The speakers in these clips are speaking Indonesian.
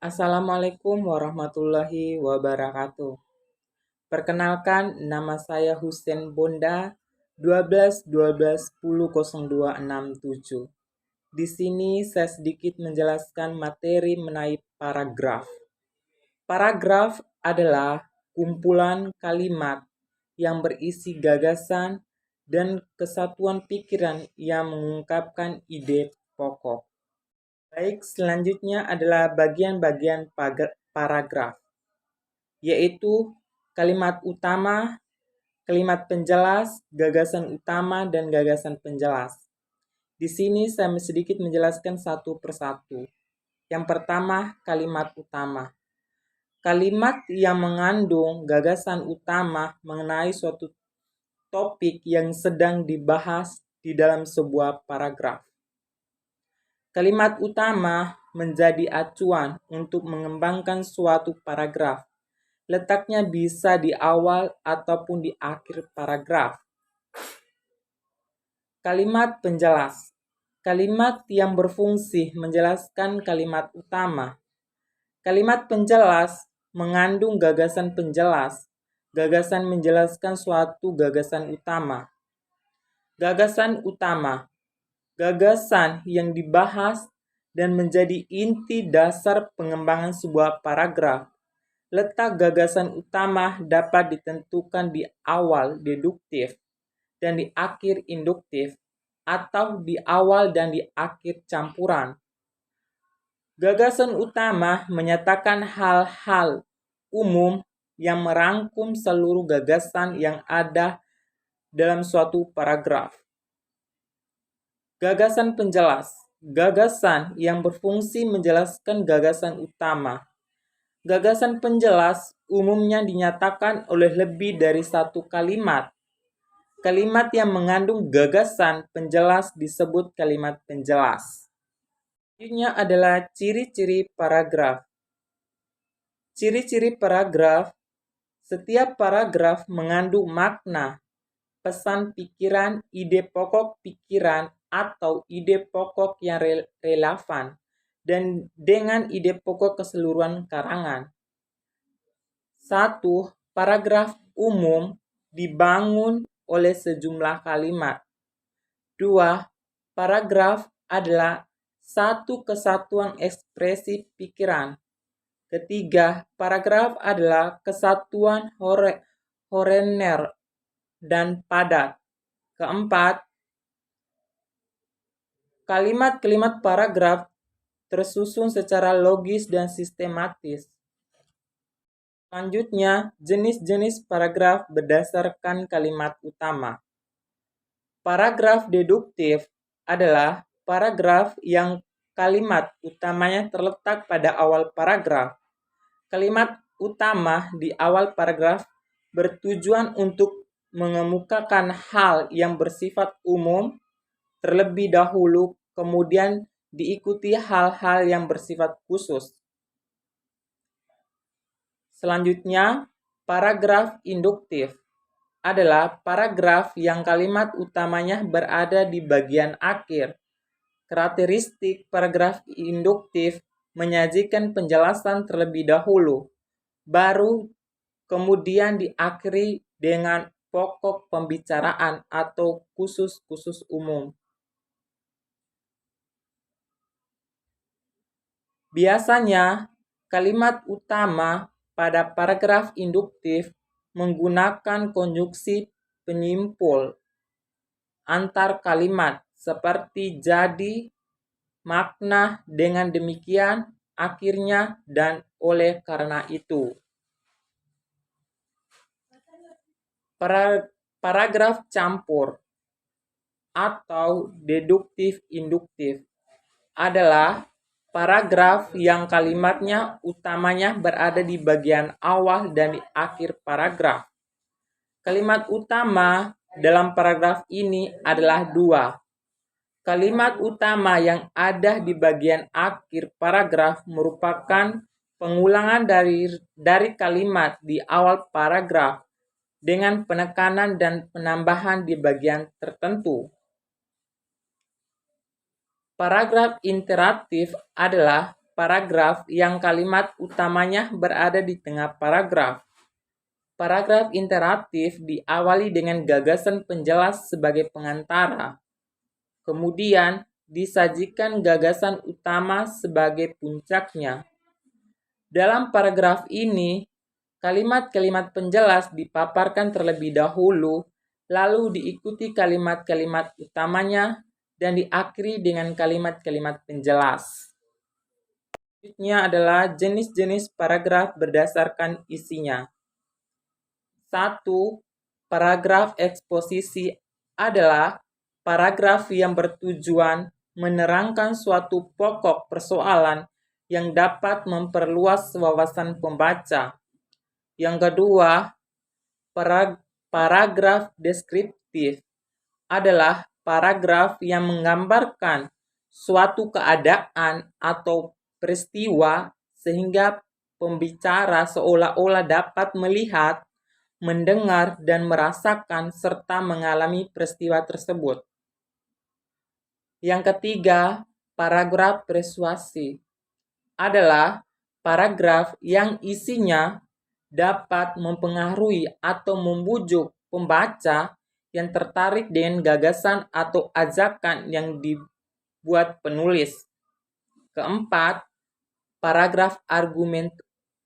Assalamualaikum warahmatullahi wabarakatuh. Perkenalkan, nama saya Husein Bonda, 12 10 267. Di sini saya sedikit menjelaskan materi mengenai paragraf. Paragraf adalah kumpulan kalimat yang berisi gagasan dan kesatuan pikiran yang mengungkapkan ide pokok. Baik, selanjutnya adalah bagian-bagian paragraf, yaitu kalimat utama, kalimat penjelas, gagasan utama, dan gagasan penjelas. Di sini saya sedikit menjelaskan satu persatu. Yang pertama, kalimat utama. Kalimat yang mengandung gagasan utama mengenai suatu topik yang sedang dibahas di dalam sebuah paragraf. Kalimat utama menjadi acuan untuk mengembangkan suatu paragraf. Letaknya bisa di awal ataupun di akhir paragraf. Kalimat penjelas. Kalimat yang berfungsi menjelaskan kalimat utama. Kalimat penjelas mengandung gagasan penjelas. Gagasan menjelaskan suatu gagasan utama. Gagasan utama. Gagasan yang dibahas dan menjadi inti dasar pengembangan sebuah paragraf. Letak gagasan utama dapat ditentukan di awal deduktif dan di akhir induktif, atau di awal dan di akhir campuran. Gagasan utama menyatakan hal-hal umum yang merangkum seluruh gagasan yang ada dalam suatu paragraf. Gagasan penjelas. Gagasan yang berfungsi menjelaskan gagasan utama. Gagasan penjelas umumnya dinyatakan oleh lebih dari satu kalimat. Kalimat yang mengandung gagasan penjelas disebut kalimat penjelas. Selanjutnya adalah ciri-ciri paragraf. Ciri-ciri paragraf. Setiap paragraf mengandung makna, pesan pikiran, ide pokok pikiran, atau ide pokok yang relevan dan dengan ide pokok keseluruhan karangan. 1. Paragraf umum dibangun oleh sejumlah kalimat. 2. Paragraf adalah satu kesatuan ekspresi pikiran. Ketiga, paragraf adalah kesatuan horener dan padat. Keempat, kalimat-kalimat paragraf tersusun secara logis dan sistematis. Selanjutnya, jenis-jenis paragraf berdasarkan kalimat utama. Paragraf deduktif adalah paragraf yang kalimat utamanya terletak pada awal paragraf. Kalimat utama di awal paragraf bertujuan untuk mengemukakan hal yang bersifat umum terlebih dahulu, kemudian diikuti hal-hal yang bersifat khusus. Selanjutnya, paragraf induktif adalah paragraf yang kalimat utamanya berada di bagian akhir. Karakteristik paragraf induktif menyajikan penjelasan terlebih dahulu, baru kemudian diakhiri dengan pokok pembicaraan atau khusus-khusus umum. Biasanya, kalimat utama pada paragraf induktif menggunakan konjungsi penyimpul antar kalimat seperti jadi, makna, dengan demikian, akhirnya, dan oleh karena itu. Paragraf campur atau deduktif induktif adalah paragraf yang kalimatnya utamanya berada di bagian awal dan di akhir paragraf. Kalimat utama dalam paragraf ini adalah dua. Kalimat utama yang ada di bagian akhir paragraf merupakan pengulangan dari kalimat di awal paragraf dengan penekanan dan penambahan di bagian tertentu. Paragraf interaktif adalah paragraf yang kalimat utamanya berada di tengah paragraf. Paragraf interaktif diawali dengan gagasan penjelas sebagai pengantara. Kemudian disajikan gagasan utama sebagai puncaknya. Dalam paragraf ini, kalimat-kalimat penjelas dipaparkan terlebih dahulu, lalu diikuti kalimat-kalimat utamanya, dan diakhiri dengan kalimat-kalimat penjelas. Selanjutnya adalah jenis-jenis paragraf berdasarkan isinya. 1. Paragraf eksposisi adalah paragraf yang bertujuan menerangkan suatu pokok persoalan yang dapat memperluas wawasan pembaca. Yang kedua, paragraf deskriptif adalah paragraf yang menggambarkan suatu keadaan atau peristiwa sehingga pembicara seolah-olah dapat melihat, mendengar, dan merasakan serta mengalami peristiwa tersebut. Yang ketiga, paragraf persuasi adalah paragraf yang isinya dapat mempengaruhi atau membujuk pembaca yang tertarik dengan gagasan atau ajakan yang dibuat penulis. Keempat, paragraf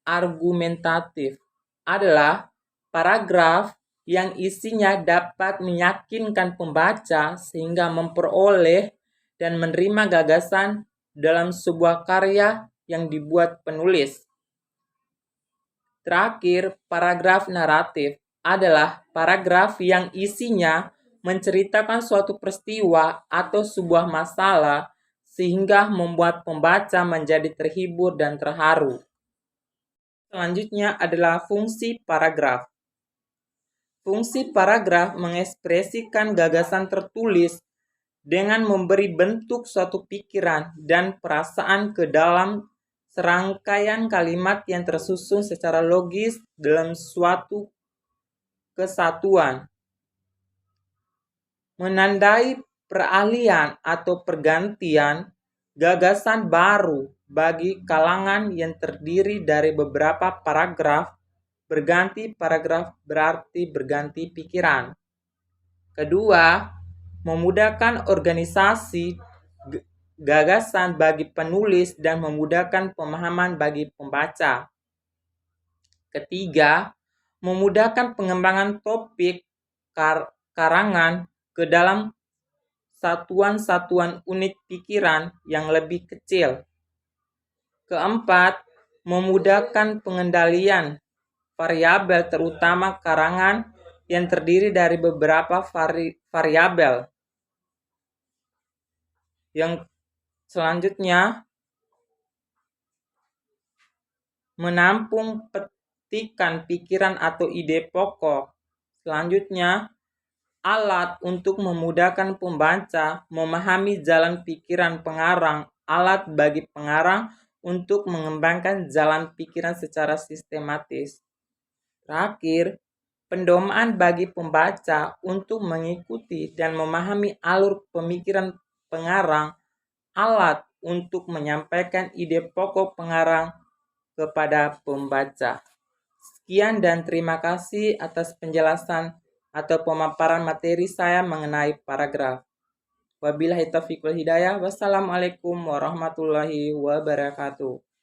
argumentatif adalah paragraf yang isinya dapat meyakinkan pembaca sehingga memperoleh dan menerima gagasan dalam sebuah karya yang dibuat penulis. Terakhir, paragraf naratif adalah paragraf yang isinya menceritakan suatu peristiwa atau sebuah masalah sehingga membuat pembaca menjadi terhibur dan terharu. Selanjutnya adalah fungsi paragraf. Fungsi paragraf mengekspresikan gagasan tertulis dengan memberi bentuk suatu pikiran dan perasaan ke dalam serangkaian kalimat yang tersusun secara logis dalam suatu kesatuan. Menandai peralihan atau pergantian gagasan baru bagi kalangan yang terdiri dari beberapa paragraf. Berganti paragraf berarti berganti pikiran. Kedua, memudahkan organisasi gagasan bagi penulis dan memudahkan pemahaman bagi pembaca. Ketiga, memudahkan pengembangan topik karangan ke dalam satuan-satuan unit pikiran yang lebih kecil. Keempat, memudahkan pengendalian variabel terutama karangan yang terdiri dari beberapa variabel. Yang selanjutnya, menampung petikan pikiran atau ide pokok. Selanjutnya, alat untuk memudahkan pembaca memahami jalan pikiran pengarang, alat bagi pengarang untuk mengembangkan jalan pikiran secara sistematis. Terakhir, pendomaan bagi pembaca untuk mengikuti dan memahami alur pemikiran pengarang, alat untuk menyampaikan ide pokok pengarang kepada pembaca. Sekian dan terima kasih atas penjelasan atau pemaparan materi saya mengenai paragraf. Wabillahi taufiq wal hidayah. Wassalamualaikum warahmatullahi wabarakatuh.